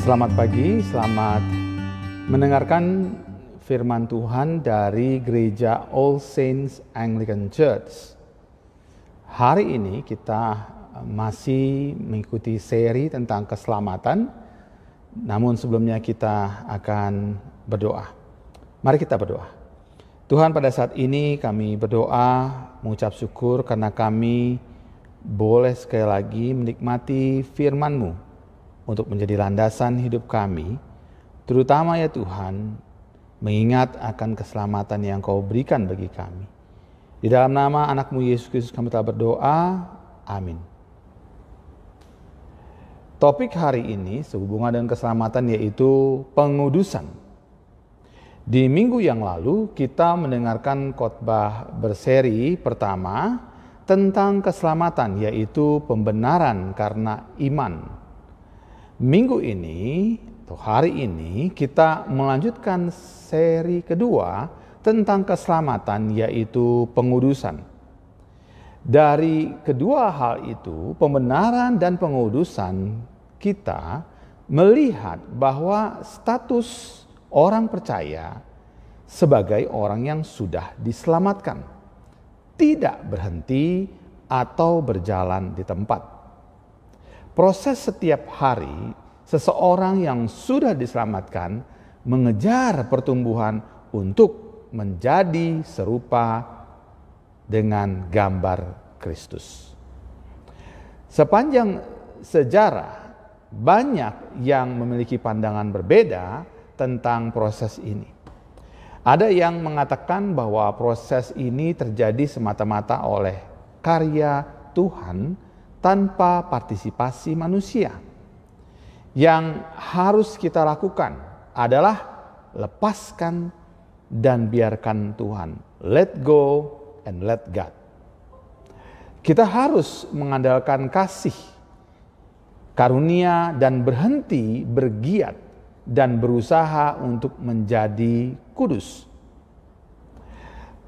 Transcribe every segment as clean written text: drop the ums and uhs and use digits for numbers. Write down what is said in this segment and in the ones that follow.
Selamat pagi, selamat mendengarkan firman Tuhan dari Gereja All Saints Anglican Church. Hari ini kita masih mengikuti seri tentang keselamatan, namun sebelumnya kita akan berdoa. Mari kita berdoa. Tuhan, pada saat ini kami berdoa, mengucap syukur karena kami boleh sekali lagi menikmati firman-Mu untuk menjadi landasan hidup kami, terutama ya Tuhan, mengingat akan keselamatan yang Kau berikan bagi kami. Di dalam nama anak-Mu Yesus Kristus kami telah berdoa, amin. Topik hari ini sehubungan dengan keselamatan yaitu pengudusan. Di minggu yang lalu kita mendengarkan khotbah berseri pertama tentang keselamatan, yaitu pembenaran karena iman. Minggu ini atau hari ini kita melanjutkan seri kedua tentang keselamatan, yaitu pengudusan. Dari kedua hal itu, pembenaran dan pengudusan, kita melihat bahwa status orang percaya sebagai orang yang sudah diselamatkan tidak berhenti atau berjalan di tempat. Proses setiap hari seseorang yang sudah diselamatkan mengejar pertumbuhan untuk menjadi serupa dengan gambar Kristus. Sepanjang sejarah banyak yang memiliki pandangan berbeda tentang proses ini. Ada yang mengatakan bahwa proses ini terjadi semata-mata oleh karya Tuhan tanpa partisipasi manusia. Yang harus kita lakukan adalah lepaskan dan biarkan Tuhan. Let go and let God. Kita harus mengandalkan kasih, karunia, dan berhenti bergiat dan berusaha untuk menjadi kudus.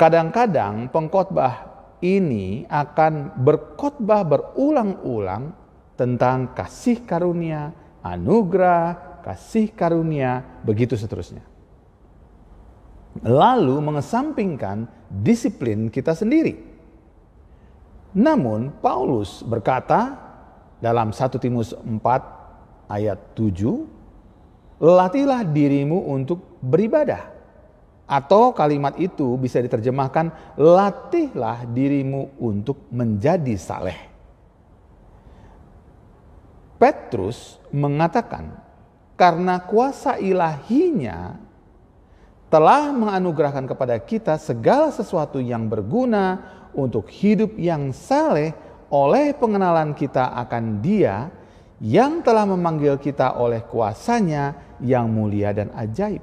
Kadang-kadang pengkhotbah ini akan berkhotbah berulang-ulang tentang kasih karunia, anugerah, kasih karunia, begitu seterusnya. Lalu mengesampingkan disiplin kita sendiri. Namun Paulus berkata dalam 1 Timotius 4 ayat 7, latihlah dirimu untuk beribadah. Atau kalimat itu bisa diterjemahkan, latihlah dirimu untuk menjadi saleh. Petrus mengatakan, karena kuasa ilahinya telah menganugerahkan kepada kita segala sesuatu yang berguna untuk hidup yang saleh oleh pengenalan kita akan Dia yang telah memanggil kita oleh kuasanya yang mulia dan ajaib.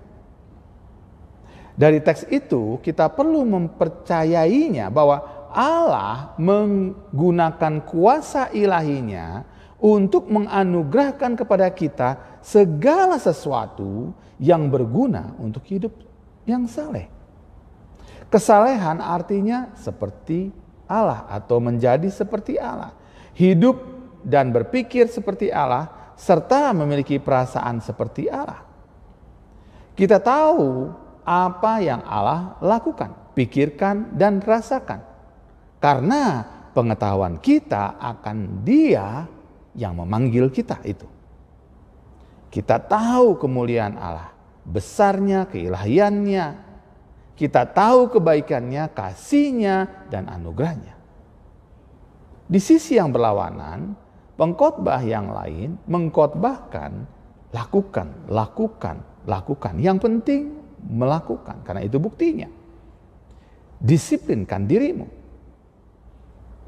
Dari teks itu kita perlu mempercayainya bahwa Allah menggunakan kuasa ilahinya untuk menganugerahkan kepada kita segala sesuatu yang berguna untuk hidup yang saleh. Kesalehan artinya seperti Allah atau menjadi seperti Allah. Hidup dan berpikir seperti Allah serta memiliki perasaan seperti Allah. Kita tahu apa yang Allah lakukan, pikirkan, dan rasakan. Karena pengetahuan kita akan Dia yang memanggil kita itu. Kita tahu kemuliaan Allah, besarnya, keilahiannya. Kita tahu kebaikannya, kasihnya, dan anugerahnya. Di sisi yang berlawanan, pengkhotbah yang lain mengkhotbahkan lakukan. Yang penting melakukan, karena itu buktinya. Disiplinkan dirimu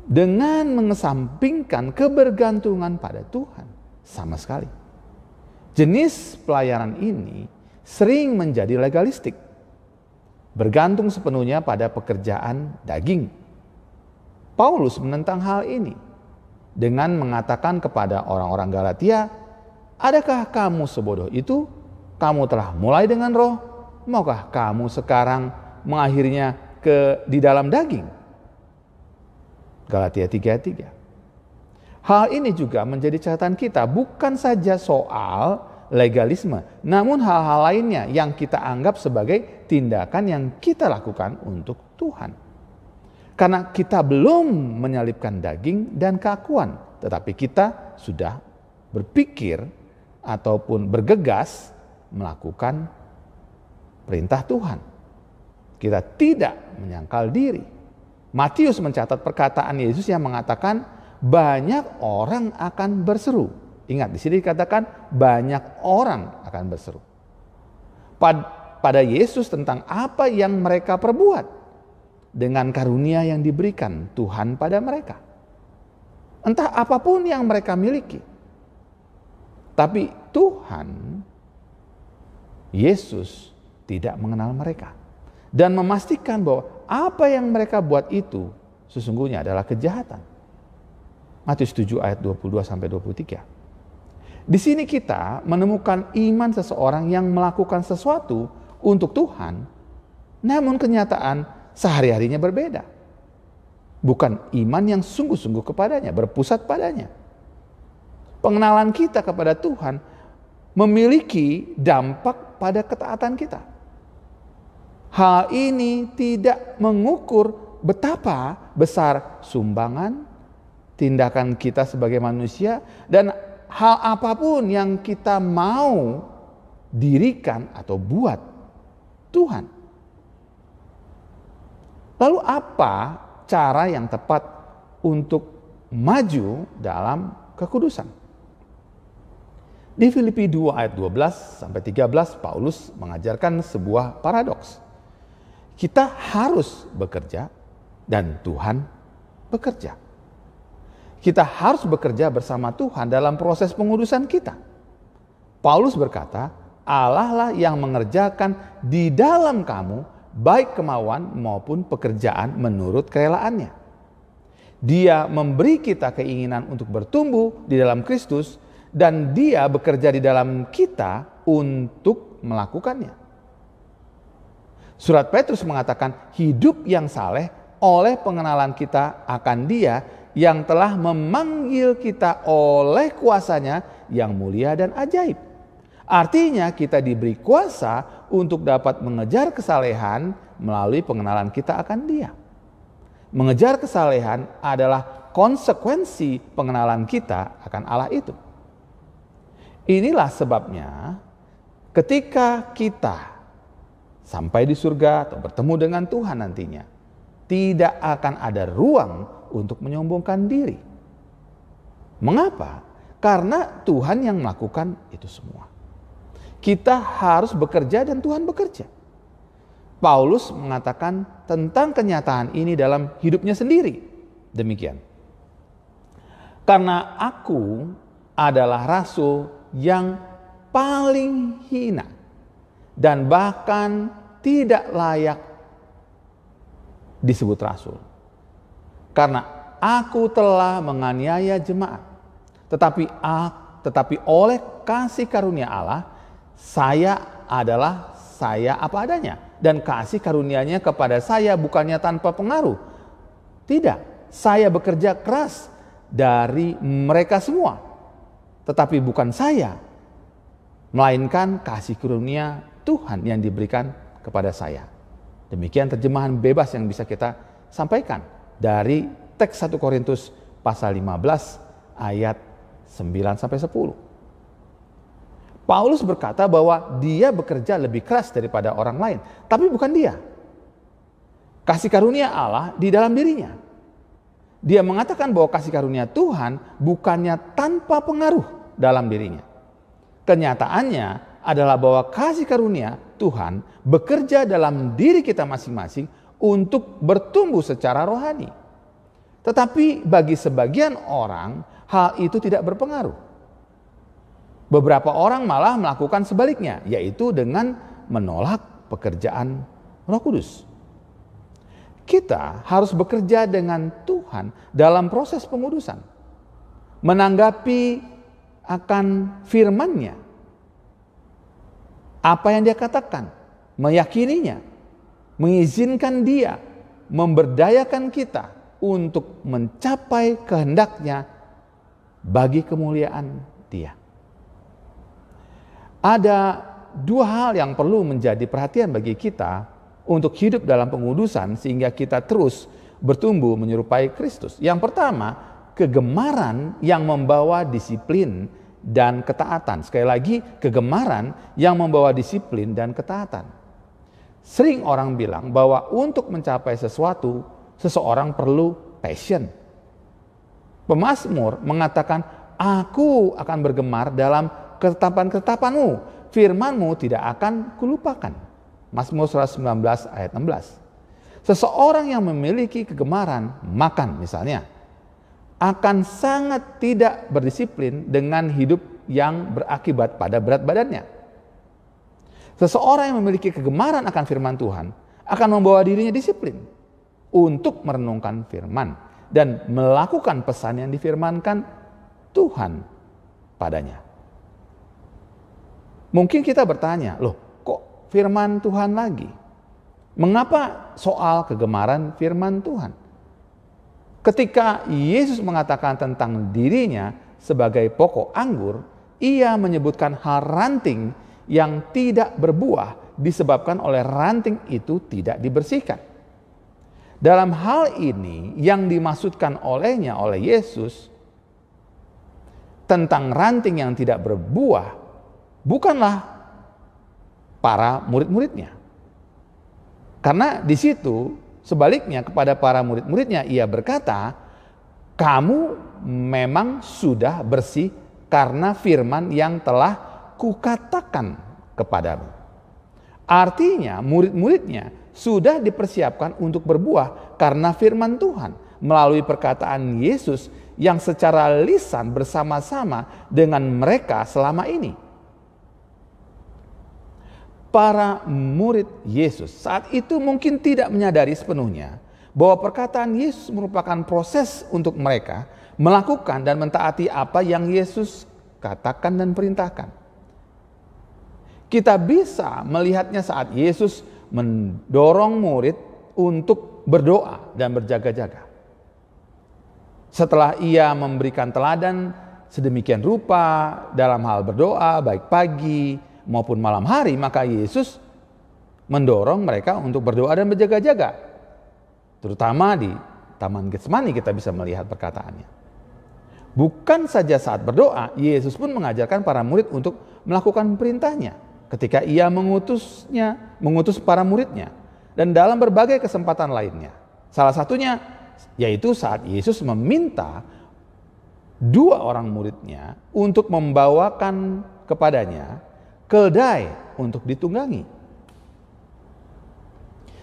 dengan mengesampingkan kebergantungan pada Tuhan sama sekali. Jenis pelayanan ini sering menjadi legalistik, bergantung sepenuhnya pada pekerjaan daging. Paulus menentang hal ini dengan mengatakan kepada orang-orang Galatia, adakah kamu sebodoh itu? Kamu telah mulai dengan roh, maukah kamu sekarang mengakhirinya di dalam daging? Galatia 3:3. Hal ini juga menjadi catatan kita, bukan saja soal legalisme, namun hal-hal lainnya yang kita anggap sebagai tindakan yang kita lakukan untuk Tuhan. Karena kita belum menyalibkan daging dan keakuan, tetapi kita sudah berpikir ataupun bergegas melakukan perintah Tuhan. Kita tidak menyangkal diri. Matius mencatat perkataan Yesus yang mengatakan banyak orang akan berseru. Ingat, di sini dikatakan banyak orang akan berseru pada Yesus tentang apa yang mereka perbuat dengan karunia yang diberikan Tuhan pada mereka. Entah apapun yang mereka miliki. Tapi Tuhan, Yesus tidak mengenal mereka. Dan memastikan bahwa apa yang mereka buat itu sesungguhnya adalah kejahatan. Matius 7 ayat 22-23. Di sini kita menemukan iman seseorang yang melakukan sesuatu untuk Tuhan, namun kenyataan sehari-harinya berbeda. Bukan iman yang sungguh-sungguh kepadanya, berpusat padanya. Pengenalan kita kepada Tuhan memiliki dampak pada ketaatan kita. Hal ini tidak mengukur betapa besar sumbangan, tindakan kita sebagai manusia, dan hal apapun yang kita mau dirikan atau buat Tuhan. Lalu apa cara yang tepat untuk maju dalam kekudusan? Di Filipi 2 ayat 12-13 Paulus mengajarkan sebuah paradoks. Kita harus bekerja dan Tuhan bekerja. Kita harus bekerja bersama Tuhan dalam proses pengudusan kita. Paulus berkata, Allah lah yang mengerjakan di dalam kamu baik kemauan maupun pekerjaan menurut kerelaannya. Dia memberi kita keinginan untuk bertumbuh di dalam Kristus dan Dia bekerja di dalam kita untuk melakukannya. Surat Petrus mengatakan hidup yang saleh oleh pengenalan kita akan Dia yang telah memanggil kita oleh kuasanya yang mulia dan ajaib. Artinya kita diberi kuasa untuk dapat mengejar kesalehan melalui pengenalan kita akan Dia. Mengejar kesalehan adalah konsekuensi pengenalan kita akan Allah itu. Inilah sebabnya ketika kita sampai di surga atau bertemu dengan Tuhan nantinya, tidak akan ada ruang untuk menyombongkan diri. Mengapa? Karena Tuhan yang melakukan itu semua. Kita harus bekerja dan Tuhan bekerja. Paulus mengatakan tentang kenyataan ini dalam hidupnya sendiri. Demikian. Karena aku adalah rasul yang paling hina dan bahkan tidak layak disebut rasul. Karena aku telah menganiaya jemaat. Tetapi oleh kasih karunia Allah, saya apa adanya. Dan kasih karunia-Nya kepada saya bukannya tanpa pengaruh. Tidak, saya bekerja keras dari mereka semua. Tetapi bukan saya, melainkan kasih karunia Tuhan yang diberikan kepada saya. Demikian terjemahan bebas yang bisa kita sampaikan dari teks 1 Korintus pasal 15 ayat 9-10. Paulus berkata bahwa dia bekerja lebih keras daripada orang lain, tapi bukan dia. Kasih karunia Allah di dalam dirinya. Dia mengatakan bahwa kasih karunia Tuhan bukannya tanpa pengaruh dalam dirinya. Kenyataannya adalah bahwa kasih karunia Tuhan bekerja dalam diri kita masing-masing untuk bertumbuh secara rohani. Tetapi bagi sebagian orang hal itu tidak berpengaruh. Beberapa orang malah melakukan sebaliknya, yaitu dengan menolak pekerjaan Roh Kudus. Kita harus bekerja dengan Tuhan dalam proses pengudusan. Menanggapi akan firman-Nya. Apa yang Dia katakan, meyakininya, mengizinkan Dia, memberdayakan kita untuk mencapai kehendak-Nya bagi kemuliaan Dia. Ada dua hal yang perlu menjadi perhatian bagi kita untuk hidup dalam pengudusan sehingga kita terus bertumbuh menyerupai Kristus. Yang pertama, kegemaran yang membawa disiplin dan ketaatan. Sekali lagi, kegemaran yang membawa disiplin dan ketaatan. Sering orang bilang bahwa untuk mencapai sesuatu, seseorang perlu passion. Pemazmur mengatakan, aku akan bergemar dalam ketetapan-ketetapanmu, firmanmu tidak akan kulupakan. Mazmur 119 ayat 16. Seseorang yang memiliki kegemaran makan misalnya, akan sangat tidak berdisiplin dengan hidup yang berakibat pada berat badannya. Seseorang yang memiliki kegemaran akan firman Tuhan akan membawa dirinya disiplin untuk merenungkan firman dan melakukan pesan yang difirmankan Tuhan padanya. Mungkin kita bertanya, loh kok firman Tuhan lagi? Mengapa soal kegemaran firman Tuhan? Ketika Yesus mengatakan tentang dirinya sebagai pokok anggur, ia menyebutkan hal ranting yang tidak berbuah disebabkan oleh ranting itu tidak dibersihkan. Dalam hal ini yang dimaksudkan oleh Yesus tentang ranting yang tidak berbuah bukanlah para murid-muridnya. Karena di situ sebaliknya kepada para murid-muridnya ia berkata, kamu memang sudah bersih karena firman yang telah kukatakan kepadamu. Artinya murid-muridnya sudah dipersiapkan untuk berbuah karena firman Tuhan melalui perkataan Yesus yang secara lisan bersama-sama dengan mereka selama ini. Para murid Yesus saat itu mungkin tidak menyadari sepenuhnya bahwa perkataan Yesus merupakan proses untuk mereka melakukan dan mentaati apa yang Yesus katakan dan perintahkan. Kita bisa melihatnya saat Yesus mendorong murid untuk berdoa dan berjaga-jaga. Setelah ia memberikan teladan sedemikian rupa dalam hal berdoa baik pagi maupun malam hari, maka Yesus mendorong mereka untuk berdoa dan berjaga-jaga. Terutama di Taman Getsemani kita bisa melihat perkataannya. Bukan saja saat berdoa, Yesus pun mengajarkan para murid untuk melakukan perintahnya ketika ia mengutus para muridnya dan dalam berbagai kesempatan lainnya. Salah satunya yaitu saat Yesus meminta dua orang muridnya untuk membawakan kepadanya keledai untuk ditunggangi.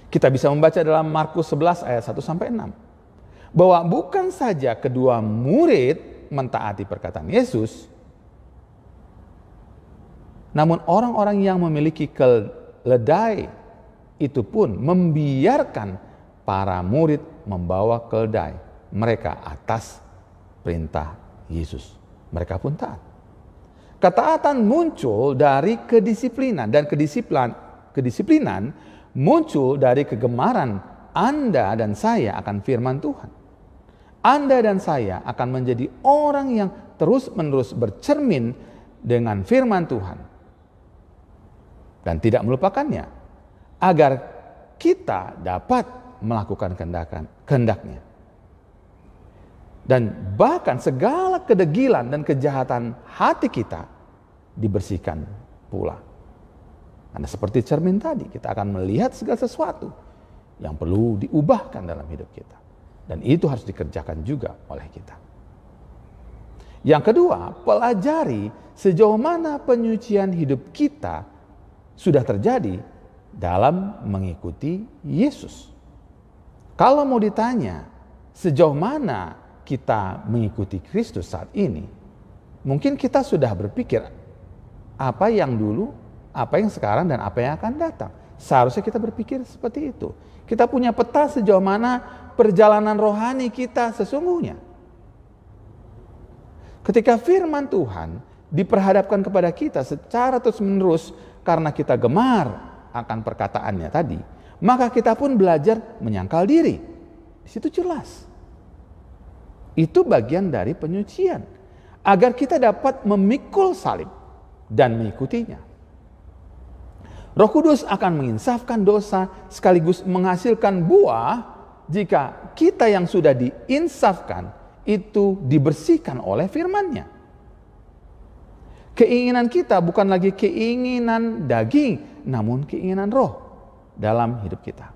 Kita bisa membaca dalam Markus 11 ayat 1 sampai 6 bahwa bukan saja kedua murid mentaati perkataan Yesus, namun orang-orang yang memiliki keledai itu pun membiarkan para murid membawa keledai mereka atas perintah Yesus. Mereka pun taat. Ketaatan muncul dari kedisiplinan dan kedisiplinan muncul dari kegemaran Anda dan saya akan firman Tuhan. Anda dan saya akan menjadi orang yang terus-menerus bercermin dengan firman Tuhan dan tidak melupakannya agar kita dapat melakukan kehendaknya. Dan bahkan segala kedegilan dan kejahatan hati kita dibersihkan pula. Karena seperti cermin tadi, kita akan melihat segala sesuatu yang perlu diubahkan dalam hidup kita. Dan itu harus dikerjakan juga oleh kita. Yang kedua, pelajari sejauh mana penyucian hidup kita sudah terjadi dalam mengikuti Yesus. Kalau mau ditanya sejauh mana kita mengikuti Kristus saat ini, mungkin kita sudah berpikir apa yang dulu, apa yang sekarang, dan apa yang akan datang. Seharusnya kita berpikir seperti itu. Kita punya peta sejauh mana perjalanan rohani kita sesungguhnya. Ketika firman Tuhan diperhadapkan kepada kita secara terus-menerus karena kita gemar akan perkataannya tadi, maka kita pun belajar menyangkal diri. Di situ jelas. Itu bagian dari penyucian agar kita dapat memikul salib dan mengikutinya. Roh Kudus akan menginsafkan dosa sekaligus menghasilkan buah jika kita yang sudah diinsafkan itu dibersihkan oleh firman-Nya. Keinginan kita bukan lagi keinginan daging, namun keinginan roh dalam hidup kita.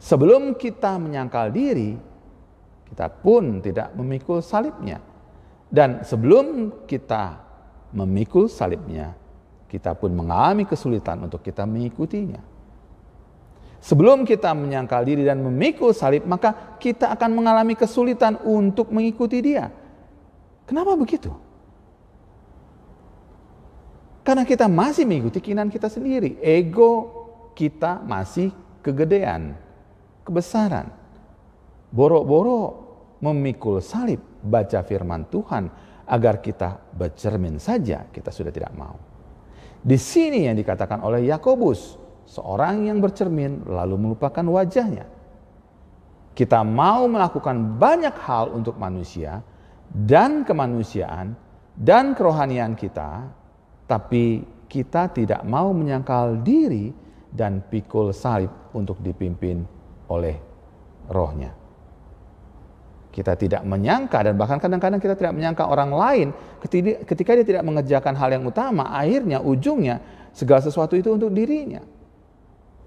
Sebelum kita menyangkal diri, kita pun tidak memikul salibnya. Dan sebelum kita memikul salibnya, kita pun mengalami kesulitan untuk kita mengikutinya. Sebelum kita menyangkal diri dan memikul salib, maka kita akan mengalami kesulitan untuk mengikuti Dia. Kenapa begitu? Karena kita masih mengikuti keinginan kita sendiri. Ego kita masih kegedean, kebesaran. Boro-boro memikul salib, baca firman Tuhan agar kita bercermin saja, kita sudah tidak mau. Di sini yang dikatakan oleh Yakobus, seorang yang bercermin lalu melupakan wajahnya. Kita mau melakukan banyak hal untuk manusia dan kemanusiaan dan kerohanian kita, tapi kita tidak mau menyangkal diri dan pikul salib untuk dipimpin oleh rohnya. Kita tidak menyangka dan bahkan kadang-kadang kita tidak menyangka orang lain ketika dia tidak mengerjakan hal yang utama, akhirnya ujungnya segala sesuatu itu untuk dirinya.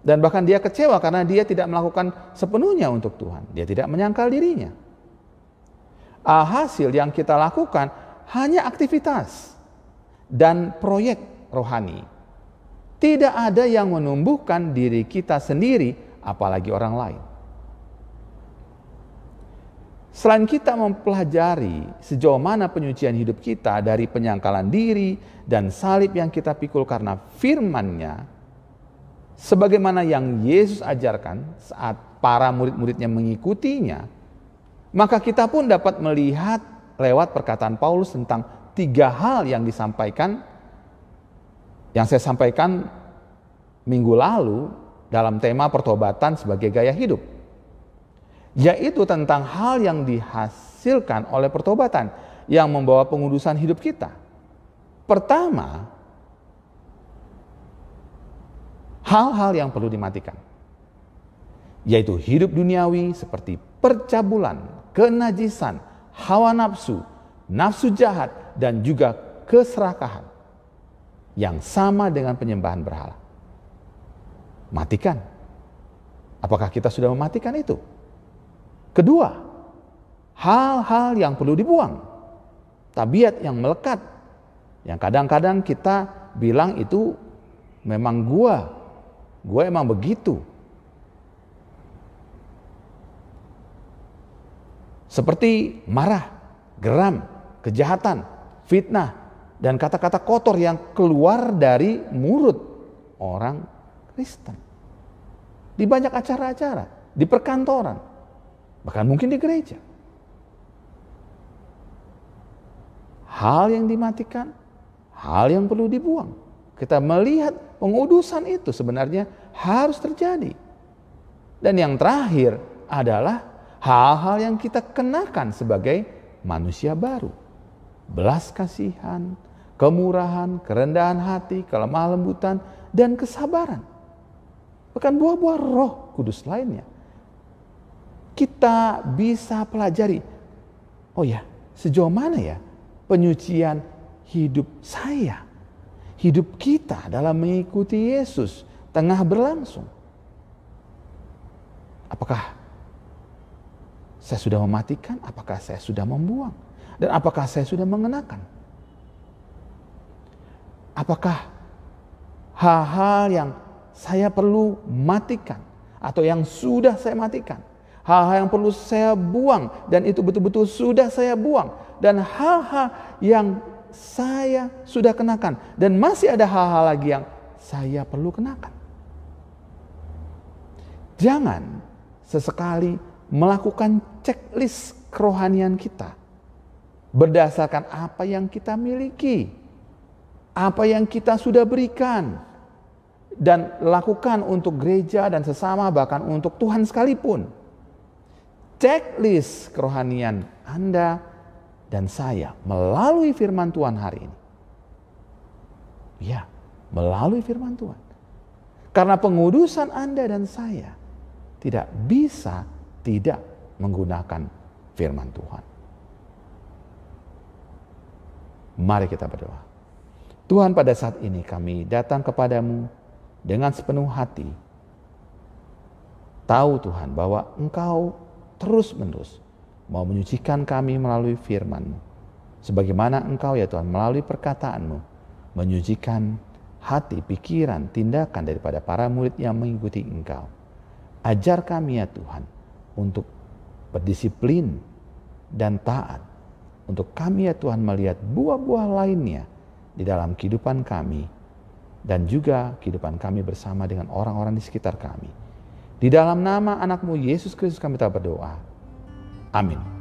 Dan bahkan dia kecewa karena dia tidak melakukan sepenuhnya untuk Tuhan. Dia tidak menyangkal dirinya. Hasil yang kita lakukan hanya aktivitas dan proyek rohani. Tidak ada yang menumbuhkan diri kita sendiri, apalagi orang lain. Selain kita mempelajari sejauh mana penyucian hidup kita dari penyangkalan diri dan salib yang kita pikul karena firman-Nya, sebagaimana yang Yesus ajarkan saat para murid-muridnya mengikutinya, maka kita pun dapat melihat lewat perkataan Paulus tentang 3 hal yang disampaikan, yang saya sampaikan minggu lalu dalam tema pertobatan sebagai gaya hidup. Yaitu tentang hal yang dihasilkan oleh pertobatan yang membawa pengudusan hidup kita. Pertama, hal-hal yang perlu dimatikan. Yaitu hidup duniawi seperti percabulan, kenajisan, hawa nafsu, nafsu jahat, dan juga keserakahan yang sama dengan penyembahan berhala. Matikan. Apakah kita sudah mematikan itu? Kedua, hal-hal yang perlu dibuang. Tabiat yang melekat, yang kadang-kadang kita bilang itu memang gua emang begitu. Seperti marah, geram, kejahatan, fitnah, dan kata-kata kotor yang keluar dari mulut orang Kristen. Di banyak acara-acara, di perkantoran, bahkan mungkin di gereja. Hal yang dimatikan, hal yang perlu dibuang. Kita melihat pengudusan itu sebenarnya harus terjadi. Dan yang terakhir adalah hal-hal yang kita kenakan sebagai manusia baru. Belas kasihan, kemurahan, kerendahan hati, kelemah lembutan, dan kesabaran. Bahkan buah-buah Roh Kudus lainnya. Kita bisa pelajari, oh ya, sejauh mana ya penyucian hidup saya, hidup kita dalam mengikuti Yesus tengah berlangsung. Apakah saya sudah mematikan? Apakah saya sudah membuang? Dan apakah saya sudah mengenakan? Apakah hal-hal yang saya perlu matikan atau yang sudah saya matikan? Hal-hal yang perlu saya buang dan itu betul-betul sudah saya buang. Dan hal-hal yang saya sudah kenakan dan masih ada hal-hal lagi yang saya perlu kenakan. Jangan sesekali melakukan checklist kerohanian kita berdasarkan apa yang kita miliki, apa yang kita sudah berikan, dan lakukan untuk gereja dan sesama, bahkan untuk Tuhan sekalipun. Checklist kerohanian Anda dan saya melalui firman Tuhan hari ini. Ya, melalui firman Tuhan. Karena pengudusan Anda dan saya tidak bisa tidak menggunakan firman Tuhan. Mari kita berdoa. Tuhan, pada saat ini kami datang kepadamu dengan sepenuh hati. Tahu Tuhan bahwa Engkau terus-menerus mau menyucikan kami melalui firman-Mu. Sebagaimana Engkau ya Tuhan melalui perkataan-Mu menyucikan hati, pikiran, tindakan daripada para murid yang mengikuti Engkau. Ajar kami ya Tuhan untuk berdisiplin dan taat. Untuk kami ya Tuhan melihat buah-buah lainnya di dalam kehidupan kami dan juga kehidupan kami bersama dengan orang-orang di sekitar kami. Di dalam nama anak-Mu Yesus Kristus kami telah berdoa. Amin.